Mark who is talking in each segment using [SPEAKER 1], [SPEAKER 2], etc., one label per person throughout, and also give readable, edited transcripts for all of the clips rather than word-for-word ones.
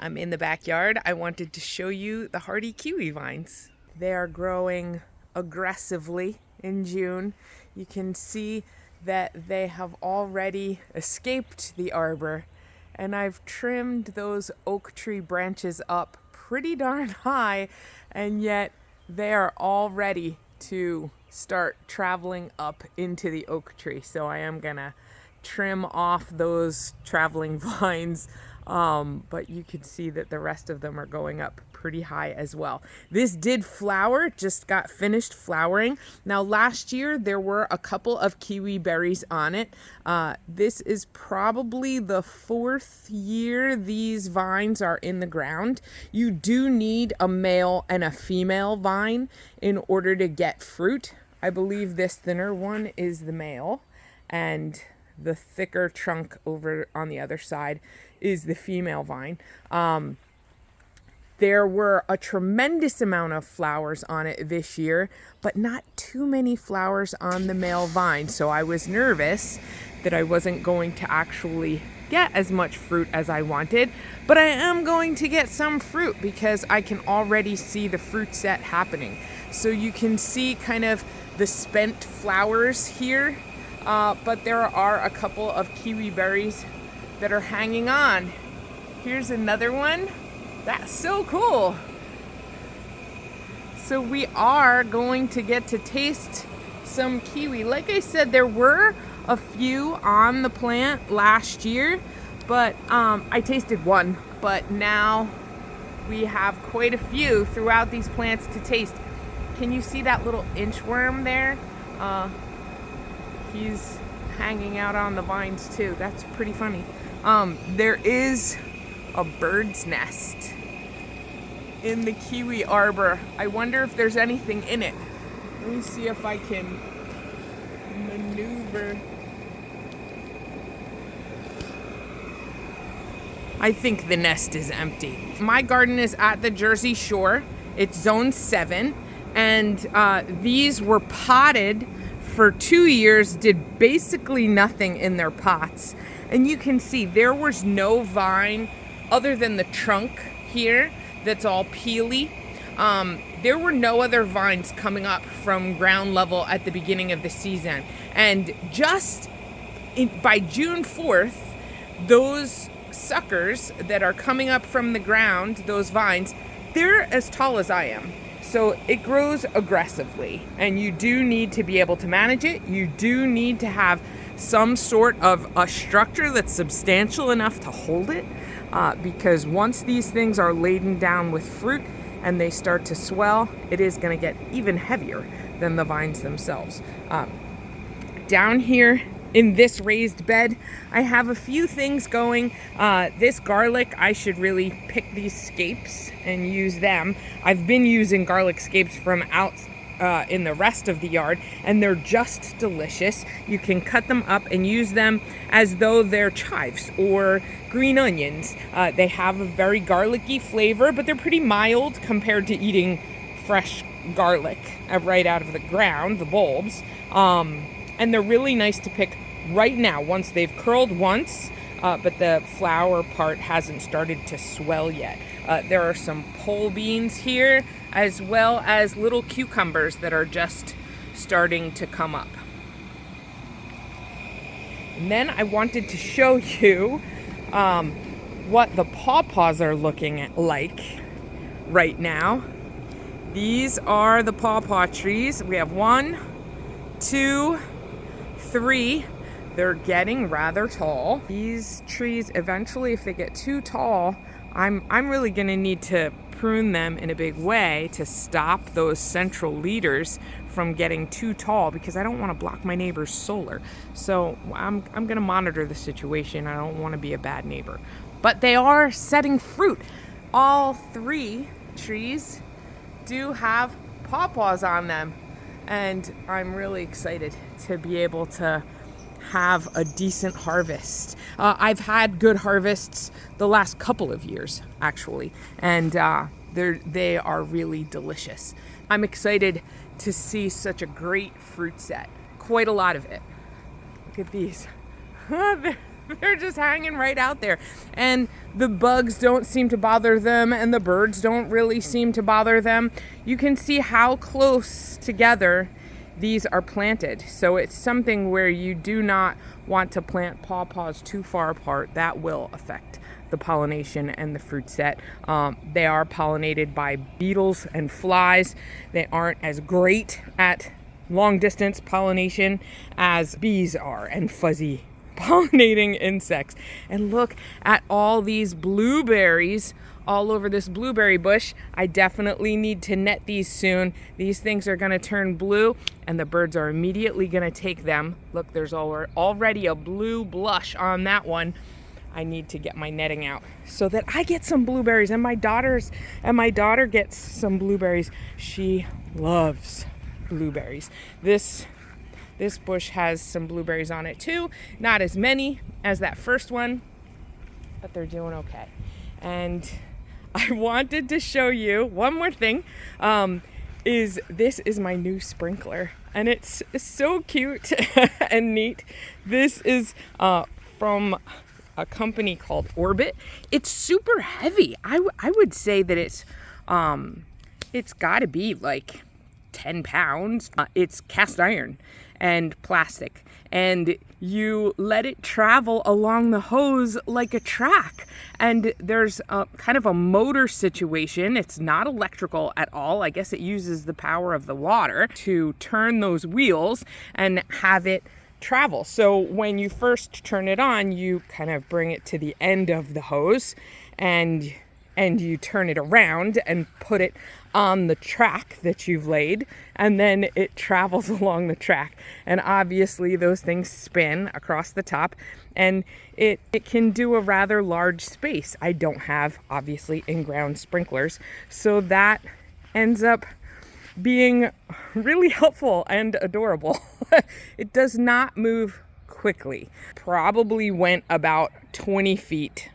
[SPEAKER 1] I'm in the backyard. I wanted to show you the hardy kiwi vines. They are growing aggressively in June. You can see that they have already escaped the arbor, and I've trimmed those oak tree branches up pretty darn high, and yet they are all ready to start traveling up into the oak tree. So I am gonna trim off those traveling vines, but you can see that the rest of them are going up pretty high as well. This did flower, just got finished flowering. Now last year there were a couple of kiwi berries on it. This is probably the 4th year these vines are in the ground. You do need a male and a female vine in order to get fruit. I believe this thinner one is the male, and the thicker trunk over on the other side is the female vine. There were a tremendous amount of flowers on it this year, but not too many flowers on the male vine. So I was nervous that I wasn't going to actually get as much fruit as I wanted, but I am going to get some fruit because I can already see the fruit set happening. So you can see kind of the spent flowers here, but there are a couple of kiwi berries that are hanging on. Here's another one. That's so cool. So we are going to get to taste some kiwi. Like I said, there were a few on the plant last year, but I tasted one. But now we have quite a few throughout these plants to taste. Can you see that little inchworm there? He's hanging out on the vines too. That's pretty funny. There is a bird's nest in the kiwi arbor. I wonder if there's anything in it. Let me see if I can maneuver. I think the nest is empty. My garden is at the Jersey Shore. It's zone 7, and these were potted for 2 years, did basically nothing in their pots. And you can see there was no vine other than the trunk here that's all peely. There were no other vines coming up from ground level at the beginning of the season. And just by June 4th, those suckers that are coming up from the ground, those vines, they're as tall as I am. So it grows aggressively, and you do need to be able to manage it. You do need to have some sort of a structure that's substantial enough to hold it, because once these things are laden down with fruit and they start to swell, it is going to get even heavier than the vines themselves. Down here in this raised bed, I have a few things going. This garlic, I should really pick these scapes and use them. I've been using garlic scapes from out in the rest of the yard, and they're just delicious. You can cut them up and use them as though they're chives or green onions. They have a very garlicky flavor, but they're pretty mild compared to eating fresh garlic right out of the ground, the bulbs. And they're really nice to pick right now once they've curled once, but the flower part hasn't started to swell yet. There are some pole beans here, as well as little cucumbers that are just starting to come up. And then I wanted to show you what the Paw Paws are looking like right now. These are the Paw Paw trees. We have 1, 2, 3. They're getting rather tall. These trees, eventually, if they get too tall, I'm really going to need to prune them in a big way to stop those central leaders from getting too tall, because I don't want to block my neighbor's solar. So I'm going to monitor the situation. I don't want to be a bad neighbor. But they are setting fruit. All 3 trees do have Paw Paws on them, and I'm really excited to be able to have a decent harvest. I've had good harvests the last couple of years, actually, and they are really delicious. I'm excited to see such a great fruit set. Quite a lot of it. Look at these. They're just hanging right out there. And the bugs don't seem to bother them, and the birds don't really seem to bother them. You can see how close together these are planted. So it's something where you do not want to plant Paw Paws too far apart. That will affect the pollination and the fruit set. They are pollinated by beetles and flies. They aren't as great at long distance pollination as bees are and fuzzy pollinating insects. And look at all these blueberries all over this blueberry bush. I definitely need to net these soon. These things are going to turn blue and the birds are immediately going to take them. Look, there's already a blue blush on that one. I need to get my netting out so that I get some blueberries, and my daughter gets some blueberries. She loves blueberries. This bush has some blueberries on it too. Not as many as that first one, but they're doing okay. And I wanted to show you one more thing. This is my new sprinkler, and it's so cute and neat. This is from a company called Orbit. It's super heavy. I would say that it's got to be like 10 pounds. It's cast iron and plastic, and you let it travel along the hose like a track, and there's a kind of a motor situation. It's not electrical at all. I guess it uses the power of the water to turn those wheels and have it travel. So when you first turn it on, you kind of bring it to the end of the hose and you turn it around and put it on the track that you've laid, and then it travels along the track. And obviously those things spin across the top, and it can do a rather large space. I don't have, obviously, in-ground sprinklers, so that ends up being really helpful and adorable. It does not move quickly. Probably went about 20 feet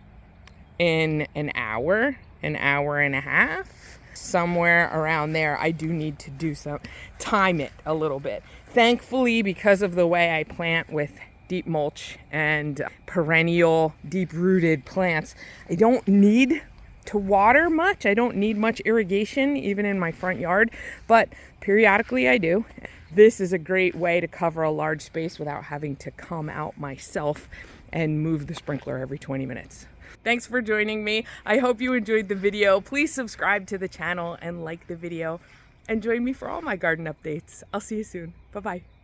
[SPEAKER 1] in an hour and a half, somewhere around there. I do need to time it a little bit. Thankfully, because of the way I plant with deep mulch and perennial deep-rooted plants, I don't need to water much. I don't need much irrigation, even in my front yard, but periodically I do. This is a great way to cover a large space without having to come out myself and move the sprinkler every 20 minutes. Thanks for joining me. I hope you enjoyed the video. Please subscribe to the channel and like the video, and join me for all my garden updates. I'll see you soon. Bye-bye.